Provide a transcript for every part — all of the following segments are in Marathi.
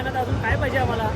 आणत, अजून काय पाहिजे आम्हाला?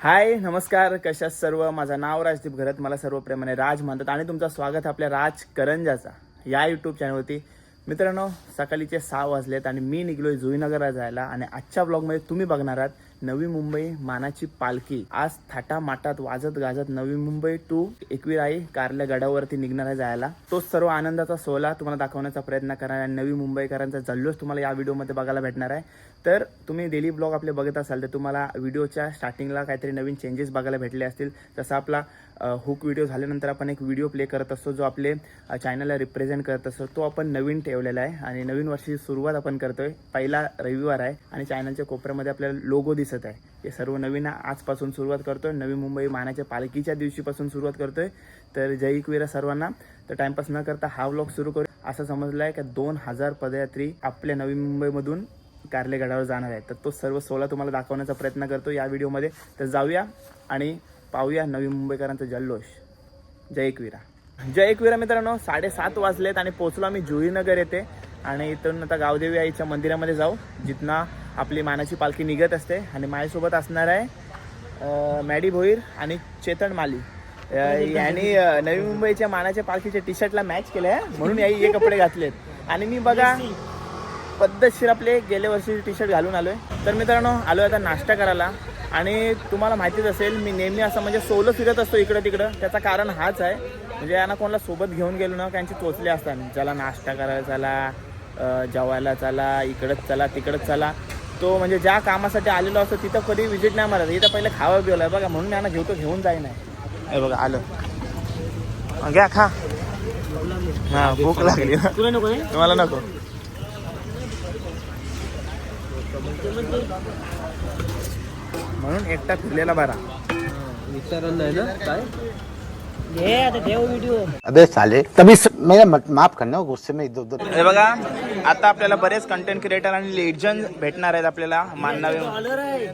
हाय नमस्कार, कशा सर्व. माझं नाव राजदीप घरत, मला सर्व प्रेमाने राज म्हणतात आणि तुमचं स्वागत आपल्या राज करंजाचा या यूट्यूब चॅनलवरती. मित्रांनो, सकाळीचे 6 वाजलेत आणि मी निघलोय जुईनगरला जायला. आणि आजच्या ब्लॉगमध्ये तुम्ही बघणार आहात नवी मुंबई मानाची पालखी. आज थाटामाटात वाजत गाजत नवी मुंबई टू एकविराई कारल्या गडावरती निघणार आहे जायला. तो सर्व आनंदाचा सोहळा तुम्हाला दाखवण्याचा प्रयत्न करणार आहे. नवी मुंबईकरांचा जल्लोष तुम्हाला या व्हिडिओमध्ये बघायला भेटणार आहे. तर तुम्ही डेली ब्लॉग आपले बघत असाल तर तुम्हाला व्हिडिओच्या स्टार्टिंगला काहीतरी नवीन चेंजेस बघायला भेटले असतील. जसं आपला हुक व्हिडिओ झाल्यानंतर आपण एक व्हिडिओ प्ले करत असतो जो आपले चॅनलला रिप्रेझेंट करत असतो, तो आपण नवीन ठेवलेला आहे. आणि नवीन वर्षाची सुरुवात आपण करतोय. पहिला रविवार आहे आणि चॅनलच्या कोपऱ्यामध्ये आपल्याला लोगो दिसत आहे. हे सर्व नवीन आजपासून सुरुवात करतोय. नवी मुंबई मानाच्या पालखीच्या दिवशीपासून सुरुवात करतोय. तर जय एकविरा सर्वांना. तर टाइमपास न करता हा व्लॉग सुरू करू. असं समजलं आहे की 2000 पदयात्री आपल्या नवी मुंबईमधून कारले गडावर जाणार आहे. तर तो सर्व सोहळा तुम्हाला दाखवण्याचा प्रयत्न करतो या व्हिडिओमध्ये. तर जाऊया आणि पाहूया नवी मुंबईकरांचा जल्लोष. जय एकविरा. जय एकविरा. मित्रांनो, 7:30 वाजलेत आणि पोहोचलो आम्ही जुईनगर येथे. आणि इथून आता गावदेवी आईच्या मंदिरामध्ये जाऊ, जिथनं आपली मानाची पालखी निघत असते. आणि माझ्यासोबत असणार आहे मॅडी भोईर आणि चेतन माली. यांनी नवी मुंबईच्या मानाच्या पालखीच्या टी शर्टला मॅच केलं आहे म्हणून याही हे कपडे घातलेत. आणि मी बघा पद्धतशीर आपले गेल्या वर्षी टी शर्ट घालून आलोय. तर मित्रांनो, आलो आता नाश्ता करायला. आणि तुम्हाला माहितीच असेल मी नेहमी असं म्हणजे सोलो फिरत असतो इकडं तिकडं. त्याचं कारण हाच आहे, म्हणजे यांना कोणाला सोबत घेऊन गेलो ना त्यांची चोचले असतात. ज्याला नाश्ता करायला चला, जेवायला चला, इकडंच चला तिकडंच चला. तो म्हणजे ज्या कामासाठी आलेलो असतो तिथं कधी विजिट नाही मारत. इथं पहिले खावं बिवलं आहे बघा, म्हणून यांना घेऊन जाई नाही. हे बघा आलं, घ्या खा. हां, भूक लागली. तुला नको आहे? तुम्हाला नको? म्हणून एकटा फिरलेला बरा. विचारलं नाही ना काय हे आता देव व्हिडिओ. अबे साले तभी मेरा माफ करना, गुस्से में इधर उधर. हे बघा, आता आपल्याला बरेच कंटेंट क्रिएटर आणि लेजंड भेटणार आहेत आपल्याला माननावे. डॉलर आहे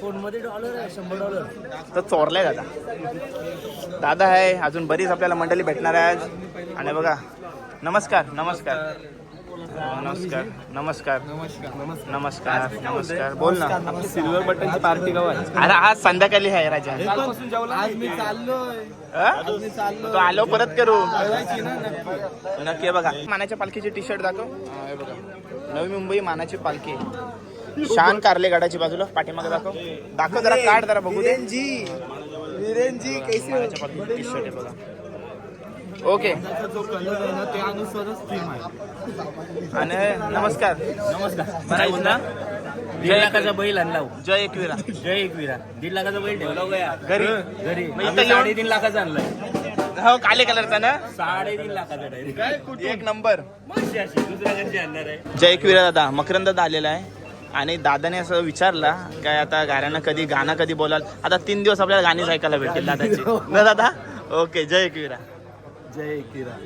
फोनमध्ये, डॉलर आहे $100. तर चोरलाय दादा. दादा आहे, अजून बरीच आपल्याला मंडळी भेटणार आहे आज. आणि बघा, नमस्कार नमस्कार नमस्कार नमस्कार नमस्कार नमस्कार. बोल ना. सिल्वर बटनची पार्टी गाव आहे. अरे आज संध्याकाळी आहे राजा. आज मी चाललोय. तो आलो परत करू नक्की. बघा मानाच्या पालखीची टी शर्ट दाखव. हे बघा, नवी मुंबई मानाची पालखी, शान कारले गडाची बाजूला पाठीमागे दाखव जरा, काढ जरा बघू दे. वीरेंजी कैसी टी शर्ट आहे बघा. ओके. जो कलर आहे ना त्यानुसारच थीम आहे. आणि नमस्कार नमस्कार. 1.5 लाखाचा बैल आणला. जय एकविरा. जय एकविरा. 1.5 लाखाचा बैल ठेवला गया घरी. घरी. आम्ही 3.5 लाखाचा आणलाय. हो, काले कलरचा ना. 3.5 लाखाचा डायरेक्ट. एक नंबर. दुसऱ्या घरची आणणार आहे. जय एकविरा दादा. मकरंद दादा आलेला आहे आणि दादाने असं विचारला काय आता गाणं कधी बोलाल. आता 3 दिवस आपल्याला गाणीच ऐकायला भेटेल दादाची ना दादा. ओके. जय एकविरा. जय एकविरा.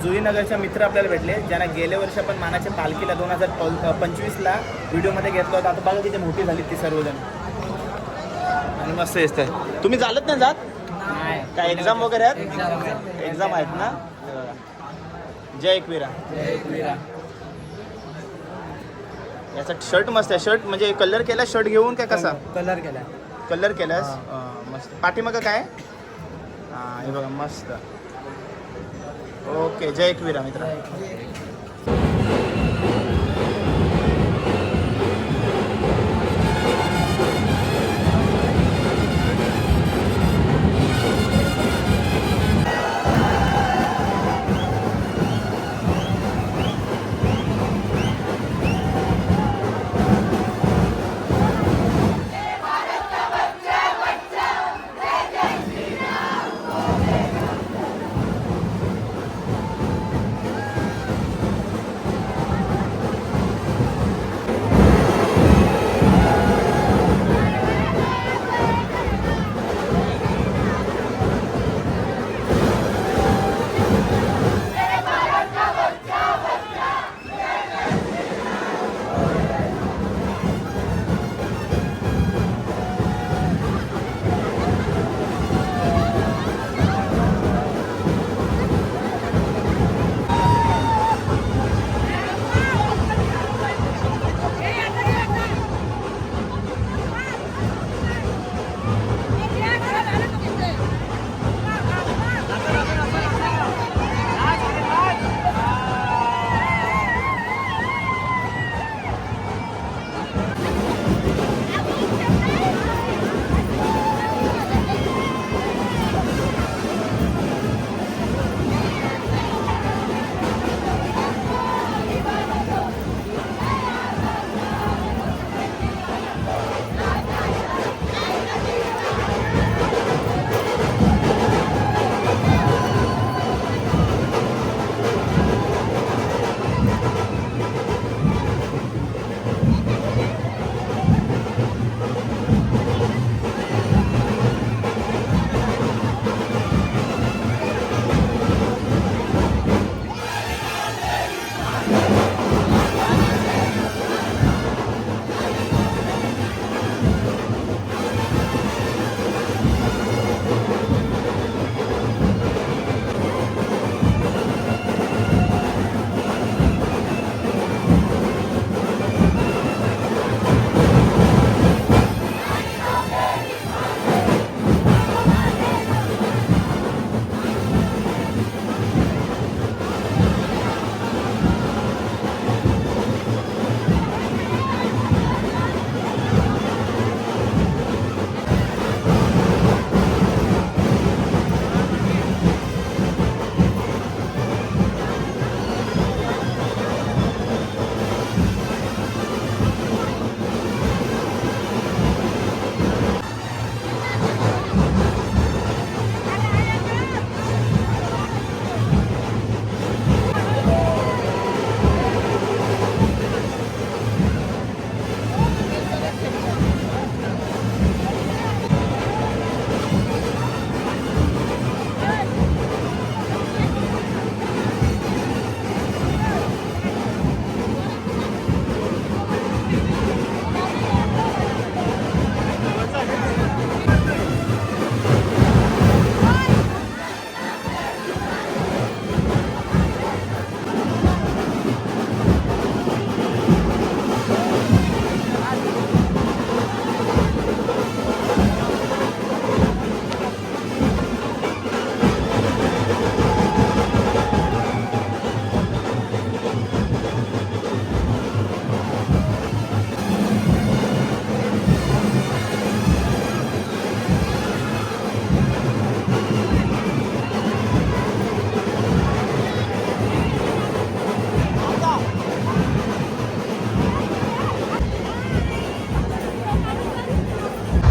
जुईनगरचे मित्र आपल्याला भेटले, ज्यांना गेल्या वर्षी आपण मानाच्या पालखीला 2025ला व्हिडिओमध्ये घेतलं होतं. आता बघा किती मोठी झाली ती सर्वजण आणि मस्त दिसत आहे. तुम्ही चालत नाही जात काय? एक्झाम वगैरे आहेत? एक्झाम आहेत ना. जय एकवीरा. याचा शर्ट मस्त आहे. शर्ट म्हणजे कलर केला शर्ट घेऊन काय कसा? कलर केलास मस्त. पाठीमागं काय? हां हे बघा मस्त. ओके जय एकवीरा मित्र.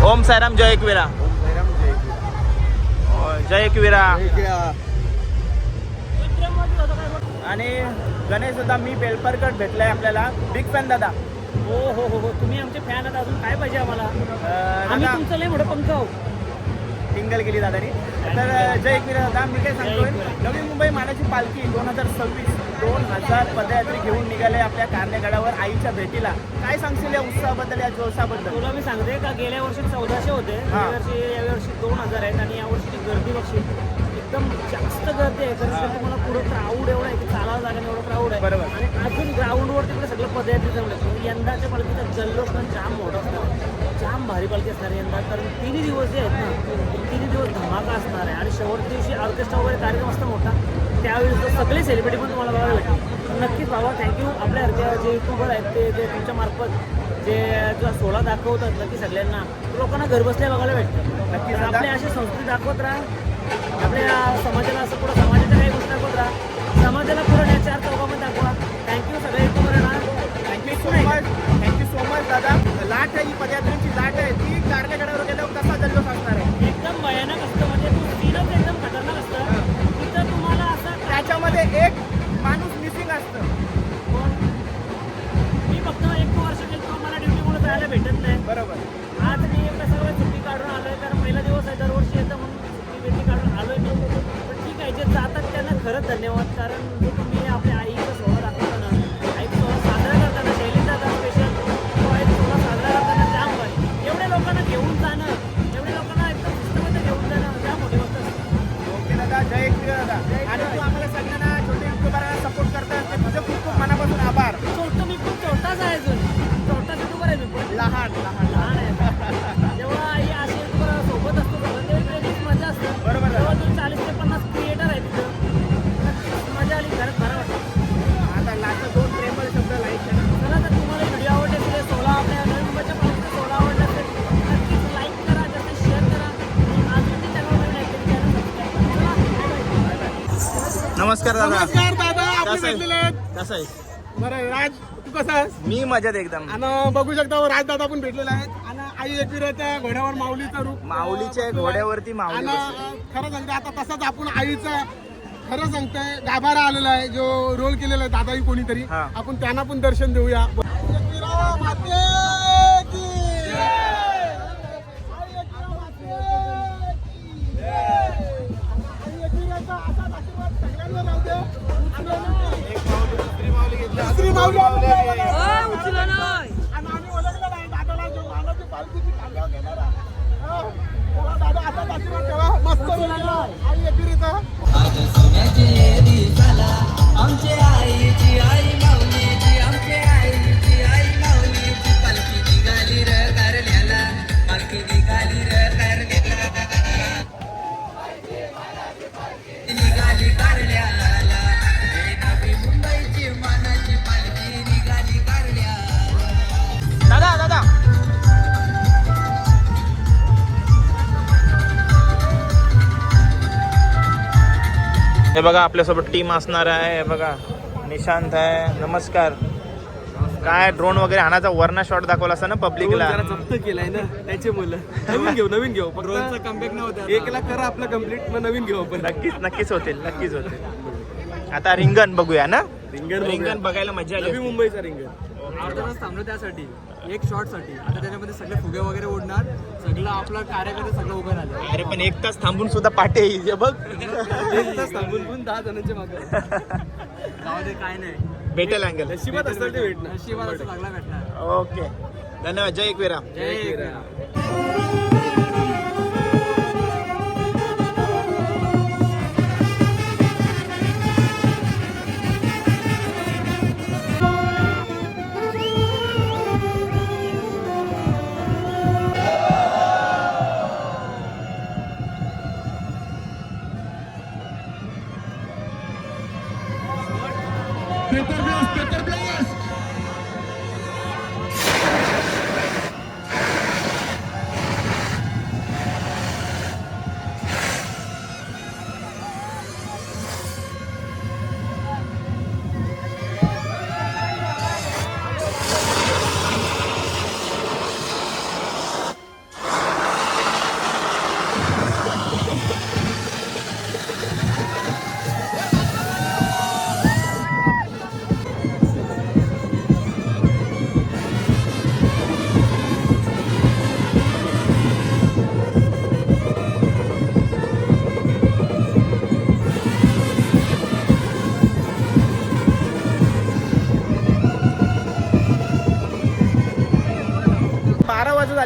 ओम साईराम जय एकवीरा. जय एकवीरा. आणि गणेश दादा मी बेलपरकट भेटलाय आपल्याला. बिग फॅन दादा. हो हो हो हो तुम्ही आमचे फॅन आहात. अजून काय पाहिजे आम्हाला? आम्ही दादा तुमचं लय मोठं पंख आहोत. टिंगल केली दादानी. तर जय एकवीर दादा. मी काय सांगतोय, नवी मुंबई मानाची पालखी 2026 पदयात्री घेऊन निघाले आपल्या कारण्यागडावर आईच्या भेटीला. काय सांगशील या उत्साहाबद्दल, या जोशाबद्दल? तुला मी सांगते का गेल्या वर्षी 1400 होते, यावर्षी 2000 आहेत. आणि यावर्षी गर्दी बघशील एकदम जास्त गर्दी आहे. कारण तुम्हाला पुढं क्राऊड एवढा आहे की चालावं लागेल एवढं क्राऊड आहे. बरोबर. आणि अजून ग्राउंडवर तिकडे सगळं पदयात्री जमलं. यंदाच्या पालखीचा जल्लोष पण जाम मोठा असणार, जाम भारी पालखी असणार यंदा. कारण 3 दिवस जे आहेत ना, 3 दिवस धमाका असणार आहे. आणि शेवटच्या दिवशी ऑर्केस्ट्रा वगैरे कार्यक्रम असतो मोठा, त्यावेळेस तर सगळे सेलिब्रिटी पण तुम्हाला बघायला भेटतील. नक्कीच बाबा, थँक्यू. आपल्यासारख्या जे युट्यूबर आहेत ते तुमच्या मार्फत जे जो सोहळा दाखवतात नक्की सगळ्यांना लोकांना घरबसल्या बघायला भेटतं. नक्कीच आपली अशी संस्कृती दाखवत राहा. आपल्या समाजाला असं पुढं समाजाच्या काही गोष्टी दाखवत राहा. समाजाला पुढं या 4 चौकामध्ये दाखवा. थँक्यू सगळे युट्यूबरना. थँक्यू सो मच दादा. लाट आहे, ही पदयात्रेची लाट आहे, ती कारण्यागडावर गेल्यावर कसा जल्लोष असणार आहे? एकदम भयानक असतं. म्हणजे सीनच एकदम खतरनाक असतं. तिथं तुम्हाला असं त्याच्यामध्ये एक माणूस मिसिंग असतं. मी फक्त 1 वर्ष गेलो, मला ड्युटीमुळे जायला भेटत नाही. बरोबर. आज मी एवढं सर्व सुट्टी काढून आलोय, कारण पहिला दिवस आहे, दरवर्षी येतं म्हणून सुट्टी काढून आलोय मी. पण ठीक आहे, जे जातात त्यांना खरंच धन्यवाद. कारण जो तुम्ही आपल्या आईचा सोहळा दाखवताना, आईचा सोहळा साजरा करताना, शैलीचा स्पेशल तो आईचा सोहळा साजरा करताना जाम भारी. एवढ्या लोकांना घेऊन जाणं, एवढ्या लोकांना एकदम शिस्तबद्ध घेऊन जाणं जाम मोठी गोष्ट असते. ओके दादा, जय एकवीर दादा. आणि तू आम्हाला सगळ्यांना छोटे युट्यूबरांना सपोर्ट करतात ते तुझं खूप खूप मनापासून आभार. छोटं मी खूप छोटाच आहे अजून, छोटा युट्यूबर आहे मी पण. लहान आहे. जेव्हा आई अशी युट्यूबर सोबत असतो तेव्हा वेगळीच मजा असते. बरोबर. जेव्हा तुम्ही 40 ते 50 क्रिएटर आहे तिथं, नक्कीच मजा आली, घरात बरं वाटतं. आता लास्ट 2 प्रेमळ शब्द लाईक करा. चला, तर तुम्हाला व्हिडिओ आवडले असेल, सोहळा आपल्या नवी मुंबईच्या पालखीचा सोहळा आवडला असेल, नक्कीच लाईक करा, जास्त शेअर करा. आणि अजून ते चॅनल सबस्क्राईब करा. नमस्कार दादा. नमस्कार दादा, आपण कसं आहे? भेटलेले आहेत. कसं आहे? बरं राज, तू कसा आहेस? मी मजेत एकदम. आणि बघू शकता राज दादा पण भेटलेले आहेत. आणि आई एकविराच्या घोड्यावर माऊलीचं रूप माऊलीच्या बसलेलं आहे. घोड्यावरती माऊली आणि बसली. खरं सांगते आता तसंच आपण आईचा खरं सांगतोय गाभारा आलेला आहे, जो रोल केलेला आहे दादाही कोणीतरी, हा. आपण त्यांना पण दर्शन देऊया. एकविरा माते की जय! आई एकविरा माते की जय! आई एकविराचा असाच आशीर्वाद सगळ्यांना राहू दे. दुसरी माऊली आलेली आहे बघा. आणि आम्ही ओळखलं नाही दादाला, जो मानाची पालखीची खांद्यावर घेणारा. हा. चला दादा, असाच आशीर्वाद ठेवा. मस्त बोलला आई एकविरीचा. दादा दादा हे बघा, आपल्यासोबत टीम असणार आहे. हे बघा, निशांत आहे. नमस्कार. काय ड्रोन वगैरे आणायचा वरना शॉट दाखवला असता ना पब्लिकला. जप्त केलाय ना त्याचे मुलं. नवीन घेऊ ड्रोनचा कमबॅक नव्हता. 1 लाख करा आपला कम्प्लीट, मग नवीन घेऊ आपण. नक्कीच होतील. आता रिंगण बघूया ना. रिंगण बघायला मजा आली. नवी मुंबईचा रिंगण. अर्धा तास थांबलो त्यासाठी, एक शॉट साठी. आता त्याच्यामध्ये सगळे फुगे वगैरे उडणार, सगळं आपलं कार्यकर्ते सगळं उभं राहिले. अरे पण 1 तास थांबून सुद्धा पाटे येईल बघ. 1 तास थांबून पण 10 जणांच्या मागे. जाऊ दे, काय नाही, भेटेल अँगल. नशिबात असेल ते भेटणार. नशिबात असं चांगला भेटणार. ओके, धन्यवाद. जय एकवीरा. जय एकविरा.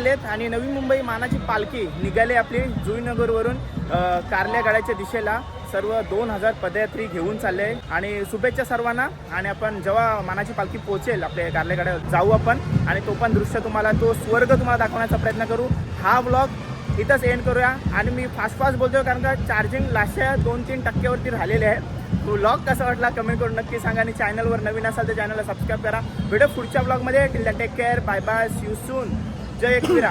झालेत आणि नवी मुंबई मानाची पालखी निघाली आपली जुईनगरवरून कारल्या गडाच्या दिशेला. सर्व 2000 पदयात्री घेऊन चालले आणि शुभेच्छा सर्वांना. आणि आपण जेव्हा मानाची पालखी पोहोचेल आपल्या कारल्या गडावर जाऊ आपण आणि तो पण दृश्य तुम्हाला, तो स्वर्ग तुम्हाला दाखवण्याचा प्रयत्न करू. हा व्लॉग इथंच एंड करूया. आणि मी फास्ट बोलतोय कारण का चार्जिंग लास्टच्या 2-3 टक्क्यावरती राहिलेले आहे. तो व्लॉग कसा वाटला कमेंट करून नक्की सांगा आणि चॅनलवर नवीन असाल तर चॅनलला सबस्क्राईब करा. भेटू पुढच्या व्लॉगमध्ये. Till take care, bye bye, see you soon. जय एकविरा.